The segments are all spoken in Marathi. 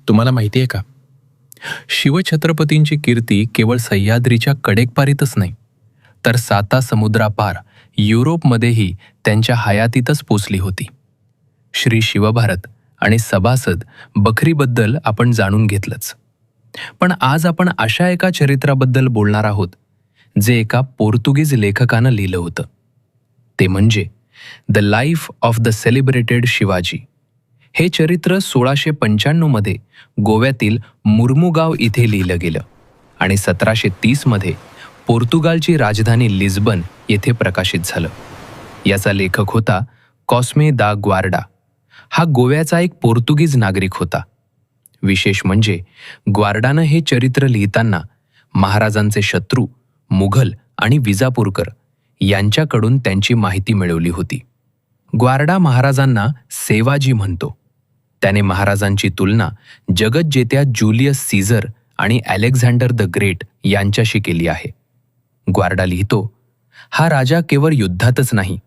तुम्हाला माहिती आहे का, शिवछत्रपतींची कीर्ती केवळ सह्याद्रीच्या कडेकपारीतच नाही, तर साता समुद्रापार युरोपमध्येही त्यांच्या हयातीतच पोचली होती. श्री शिवभारत आणि सभासद बखरीबद्दल आपण जाणून घेतलंच, पण आज आपण अशा एका चरित्राबद्दल बोलणार आहोत जे एका पोर्तुगीज लेखकानं लिहिलं होतं. ते म्हणजे the life of the celebrated Shivaji. हे चरित्र 1695 मध्ये गोव्यातील मुर्मुगाव इथे लिहिलं गेलं आणि 1730 मध्ये पोर्तुगालची राजधानी लिस्बन येथे प्रकाशित झालं. याचा लेखक होता कॉस्मे दा ग्वार्डा. हा गोव्याचा एक पोर्तुगीज नागरिक होता. विशेष म्हणजे ग्वार्डानं हे चरित्र लिहिताना महाराजांचे शत्रू मुघल आणि विजापूरकर यांच्याकडून त्यांची माहिती मिळवली होती. ग्वार्डा महाराजांना सेवाजी म्हणतो. त्याने महाराजांची तुलना जगज्जेत्या जुलियस सीझर आणि अलेक्झांडर द ग्रेट यांच्याशी केली आहे. ग्वार्डा लिहितो, हा राजा केवळ युद्धातच नाही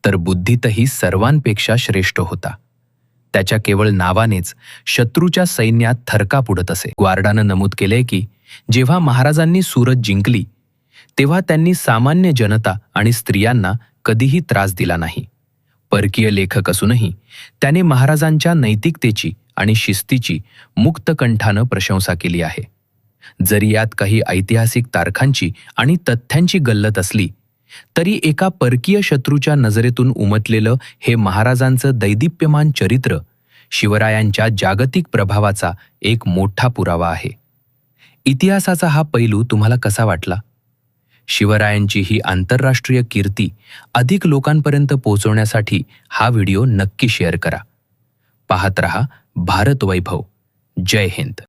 तर बुद्धीतही सर्वांपेक्षा श्रेष्ठ होता. त्याच्या केवळ नावानेच शत्रूच्या सैन्यात थरकाप उडत असे. ग्वार्डानं नमूद केलंय की जेव्हा महाराजांनी सुरत जिंकली तेव्हा त्यांनी सामान्य जनता आणि स्त्रियांना कधीही त्रास दिला नाही. परकीय लेखक असूनही त्याने महाराजांच्या नैतिकतेची आणि शिस्तीची मुक्तकंठानं प्रशंसा केली आहे. जरी यात काही ऐतिहासिक तारखांची आणि तथ्यांची गल्लत असली तरी एका परकीय शत्रूच्या नजरेतून उमटलेलं हे महाराजांचं दैदिप्यमान चरित्र शिवरायांच्या जागतिक प्रभावाचा एक मोठा पुरावा आहे. इतिहासाचा हा पैलू तुम्हाला कसा वाटला? शिवरायांची ही आंतरराष्ट्रीय कीर्ती अधिक लोकांपर्यंत पोहोचवण्यासाठी हा व्हिडिओ नक्की शेअर करा. पाहत रहा भारत वैभव. जय हिंद.